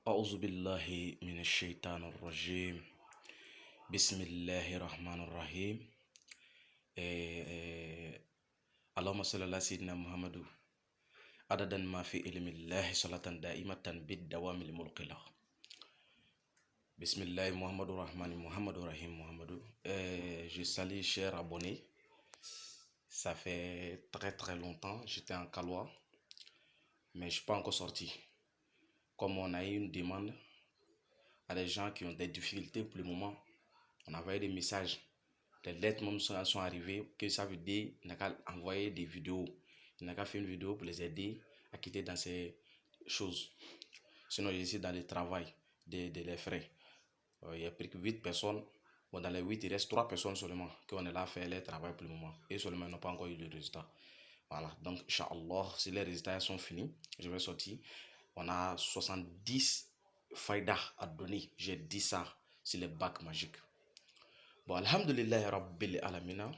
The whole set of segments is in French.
أعوذ بالله من الشيطان الرجيم. بسم الله الرحمن الرحيم. إيه، اللهم صل على سيدنا محمد عددا ما في علم الله صلاة دائمة بالدوام الملك له. بسم الله محمد الرحمن محمد الرحيم محمد. Je salue chers abonnés. Ça fait très longtemps, j'étais en Calois, mais je ne suis pas encore sorti. Comme on a eu une demande à des gens qui ont des difficultés pour le moment, on a envoyé des messages. Les lettres même sont arrivées, que ça veut dire qu'on a qu'à envoyer des vidéos. On a qu'à faire une vidéo pour les aider à quitter dans ces choses. Sinon, je suis dans le travail, de les frais. Il y a plus que 8 personnes. Bon, dans les 8, il reste 3 personnes seulement qui on est là à faire leur travail pour le moment. Et seulement, ils n'ont pas encore eu le résultat. Voilà, donc, Inch'Allah, si les résultats sont finis, je vais sortir. On a 70 faïda à donner. J'ai dit ça sur les bacs magiques. Bon, alhamdulillah rabbil alamina.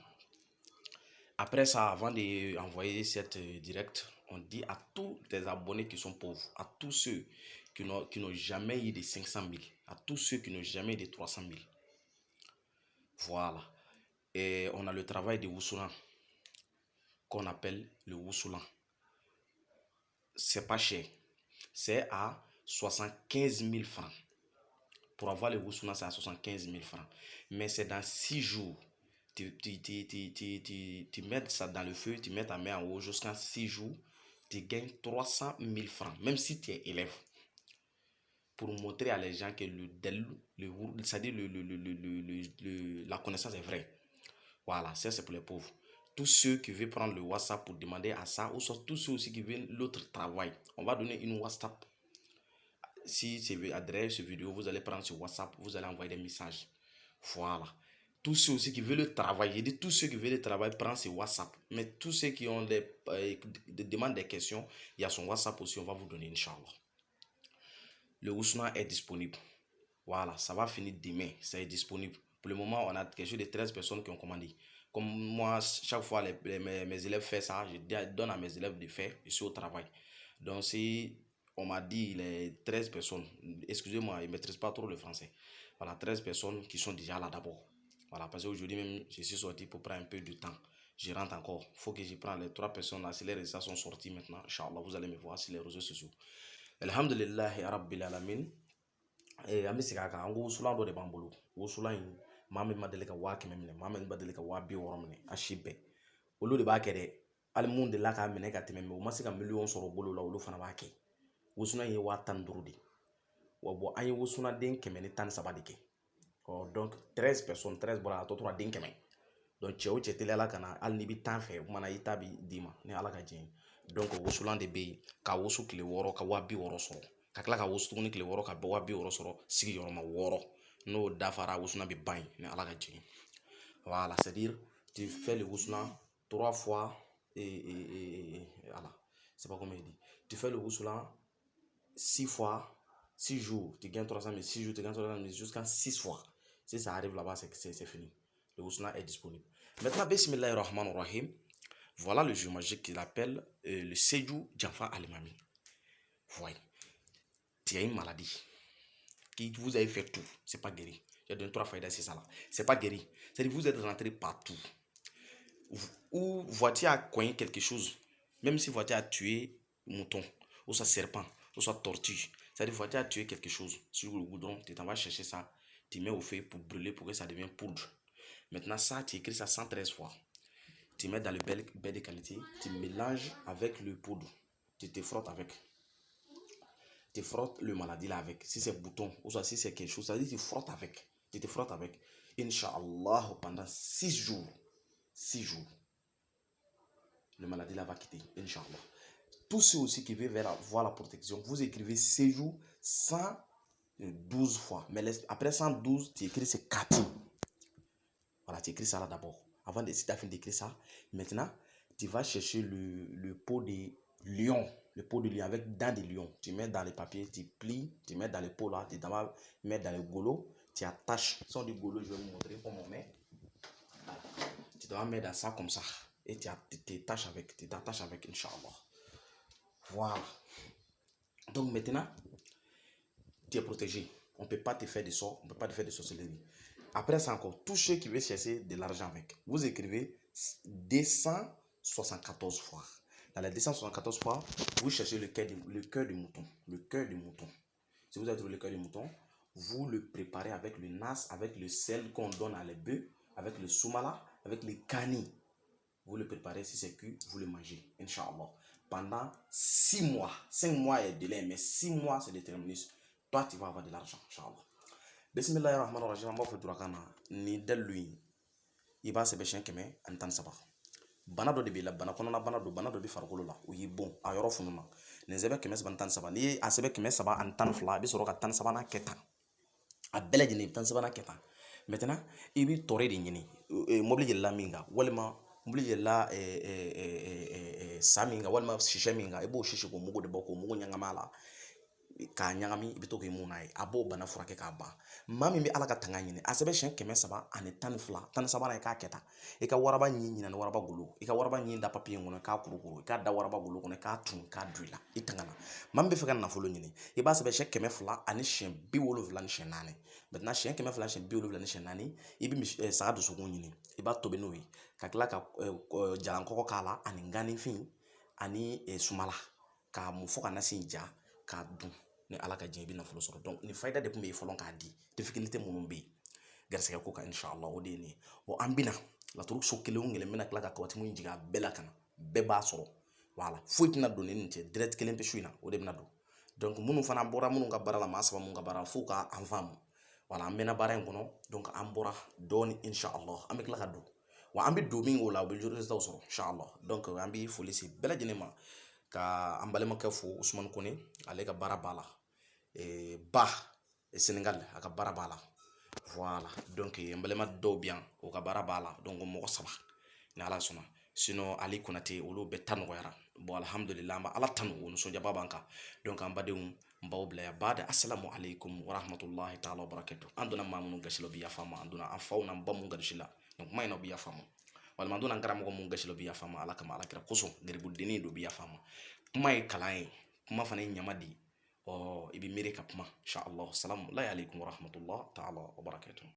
Après ça, avant d'envoyer cette direct, on dit à tous les abonnés qui sont pauvres, à tous ceux qui n'ont jamais eu de 500 000, à tous ceux qui n'ont jamais eu de 300 000. Voilà. Et on a le travail de Woussoulan, qu'on appelle le Woussoulan. C'est pas cher. C'est à 75 000 francs. Pour avoir le Woussoulan, c'est à 75 000 francs. Mais c'est dans 6 jours. Tu mets ça dans le feu, tu mets ta main en haut jusqu'à 6 jours, tu gagnes 300 000 francs, même si tu es élève. Pour montrer à les gens que c'est-à-dire la connaissance est vraie. Voilà, ça c'est pour les pauvres. Tous ceux qui veulent prendre le WhatsApp pour demander à ça, ou soit tous ceux aussi qui veulent l'autre travail, on va donner une WhatsApp. Si c'est adresse cette vidéo, vous allez prendre ce WhatsApp, vous allez envoyer des messages. Voilà. Tous ceux aussi qui veulent le travail, je dis tous ceux qui veulent le travail, prennent ce WhatsApp. Mais tous ceux qui ont des demandent des questions, il y a son WhatsApp aussi, on va vous donner, Inch'Allah. Le Ousna est disponible. Voilà, ça va finir demain, ça est disponible. Pour le moment, on a quelque chose de 13 personnes qui ont commandé. Comme moi, chaque fois mes élèves font ça, je donne à mes élèves de faire, je suis au travail. Donc si on m'a dit les 13 personnes, excusez-moi, ils ne maîtrisent pas trop le français. Voilà, 13 personnes qui sont déjà là d'abord. Voilà, parce qu'aujourd'hui même, je suis sorti pour prendre un peu de temps. Je rentre encore. Il faut que je prenne les 3 personnes là. Si les résultats sont sortis maintenant, Inch'Allah, vous allez me voir sur les réseaux sociaux. Alhamdulillah, Rabbil Alamin. An bɛ segin a kan, an ko wusulan dɔ de b'an bolo. Wusulan in maa min ma deli ka 100.000 minɛ, maa min ma deli ka 60.000 minɛ, a si bɛɛ. Olu de b'a kɛ dɛ. Hali mun delila k'a minɛ ka tɛmɛ, mais u ma se ka miliyɔn sɔrɔ o bolo la, olu fana b'a kɛ. Wusulan in ye 15.000 de. Wa bon, an ye wusunaden 113 de kɛ. Donc 13 personnes, 13 bɔra a tɔ tora den 100. Donc cɛ o cɛ teliyala ka na, hali n'i bɛ tan fɛ, o kumana i ta bi d'i ma, ni Ala ka jɛn ye. Donc wusulan de bɛ yen, ka wusu tile 6 ka 60.000 sɔrɔ. Ka tila ka wusu tuguni tile 6 ka 60.000 sɔrɔ sigiyɔrɔma 6. N'o dafara wusulan bɛ ban yen, ni Ala ka jɛn ye. Voilà, c'est-à-dire tu fais le wusulan 3 fois voilà, c'est pas comment il dit. Tu fais le wusulan 6 fois, 6 jours, tu gagnes 300 000, 6 jours, tu gagnes 300 000, jusqu'à 6 fois. Si ça arrive là-bas, c'est fini. Le wusulan est disponible. Maintenant, Bismillahir Rahmanir Rahim. Voilà le jeu magique qu'il appelle le Sejou Janfa Alimami. Voyez, tu as une maladie qui vous avez fait tout, c'est pas guéri. J'ai donné 3 faïdas, c'est ça là. C'est pas guéri. C'est-à-dire vous êtes rentré partout. Ou voiture a coigné quelque chose, même si voiture a tué mouton, ou soit serpent, ou soit tortue. C'est-à-dire voiture a tué quelque chose sur le goudron, tu t'en vas chercher ça, tu mets au feu pour brûler pour que ça devienne poudre. Maintenant ça, tu écris ça 113 fois. Tu mets dans le bain de qualité, tu mélanges avec le poudre, tu te frottes avec. Tu frottes le maladie là avec. Si c'est bouton, ou soit si c'est quelque chose, ça dit tu frottes avec. Tu te frottes avec. Inch'Allah, pendant 6 jours. 6 jours. Le maladie là va quitter. Inch'Allah. Tous ceux aussi qui veulent voir la protection, vous écrivez séjour 112 fois. Mais après 112, tu écris c'est 4. Voilà, tu écris ça là d'abord. Avant de, si tu as fini d'écrire ça, maintenant, tu vas chercher le pot de lion. Le pot de lion avec dents de lion. Tu mets dans les papiers, tu plies, tu mets dans le pot là, tu vas mettre dans le golo, tu attaches. Sans du golo, je vais vous montrer comment on met. Tu dois mettre dans ça comme ça. Et tu t'attaches avec, Inch'Allah. Voilà. Donc maintenant, tu es protégé. On ne peut pas te faire de sort, on ne peut pas te faire de sorcellerie. Après ça encore, tous ceux qui veulent chercher de l'argent avec, vous écrivez 274 fois. Dans les 274 fois, vous cherchez le cœur du mouton. Le cœur du mouton. Si vous avez trouvé le cœur du mouton, vous le préparez avec le nas, avec le sel qu'on donne à les bœufs, avec le soumala, avec les kani. Vous le préparez, si c'est cuit, vous le mangez, Inch'Allah. Pendant 6 mois, 5 mois est délai, mais 6 mois c'est déterminé. Toi, tu vas avoir de l'argent, Inch'Allah. Bismillahirrahmanirrahim, an b'a fɔ durakan na ni dalu i b'a sɛbɛn siɲɛ 113. Bana dɔ de b'i la, bana kɔnɔna bana dɔ bɛ farikolo la, o y'i bon a yɔrɔ funu na. Nin sɛbɛn 113 n'i ye a sɛbɛn 112 i bɛ sɔrɔ ka 13 kɛ tan. A bɛɛ lajɛlen i bɛ 13 kɛ tan. Maintenant i bɛ tɔrɔ de ɲini mobili yɛlɛla min kan walima mobili yɛlɛla sa min kan walima sisɛ min kan i b'o sisi k'o mugu de bɔ k'o mugu ɲagami a la k'a ɲagami i bɛ to k'i mun n'a ye a b'o bana furakɛ k'a ban. Maa min bɛ ala ka tanga ɲini a sɛbɛn siɲɛ 312 13 i k'a kɛ tan. I ka waraba ɲi ɲina ni waraba golo i ka waraba ɲi da papiye in kɔnɔ i k'a kurukuru i k'a da waraba golo kɔnɔ i k'a tun k'a don i la i tangana. Maa min bɛ fɛ ka nafolo ɲini i b'a sɛbɛn siɲɛ 200 ani siɲɛ 70 ni siɲɛ 4. Maintenant siɲɛ 200 siɲɛ 70 ni siɲɛ 4 i bɛ saga dusukun ɲini i b'a tobi n'o ye ka tila ka jalankɔgɔ k'a la ani ganifin ani sumala k'a mun fo ka na sin ja k'a dun. Ni ala ka jɛ i bɛ nafolo sɔrɔ. Donc ni fayida de tun bɛ yen fɔlɔ k'a di difficulté minnu bɛ yen garisɛgɛ ko kan Inch'Allah o de ye nin ye. Bon an bɛna laturu so kelen o kelen bɛna tila ka kawati mun jigin a bɛɛ la ka na bɛɛ b'a sɔrɔ voilà foyi tɛna don ni nin cɛ direct kelen tɛ su in na o de bɛna don. Donc minnu fana bɔra minnu ka baara la maa saba minnu ka baara fo ka an faamu voilà an mɛnna baara in kɔnɔ donc an bɔra dɔɔni Inch'Allah an bɛ tila ka don wa an bɛ don min o la o bɛ résultat sɔrɔ Inch'Allah. Donc an bɛ foli se bɛɛ lajɛlen ma ka an balimakɛ fo Usumani Kone ale ka baara b'a la. Ba Sénégal a ka baara b'a la voilà donc n balima dɔw bɛ yan o ka baara b'a la donc mɔgɔ 3 ni ala sɔnna sinon Ali Konate olu bɛɛ ta nɔgɔyara bon alhamdulillah an bɛ ala tanu o nisɔndiyaba b'an kan donc an badenw n baw bila yan bada assalamu alaikum wa rahmatullahi ta'ala wa barakatuh. An donna maa minnu gasi la u bɛ yafa ma an donna an faw n'an ba minnu gasi la donc kuma in na u bɛ yafa ma walima an donna an karamɔgɔ minnu gasi la u bɛ yafa ma ala kama ala kira kosɔn garibudennin don u bɛ yafa ma. Kuma ye kalan ye kuma fana ye ɲama di i bɛ miiri ka kuma Inch'Allah. Salamu alaikum wa rahmatullahi ta'ala wa barakatuh.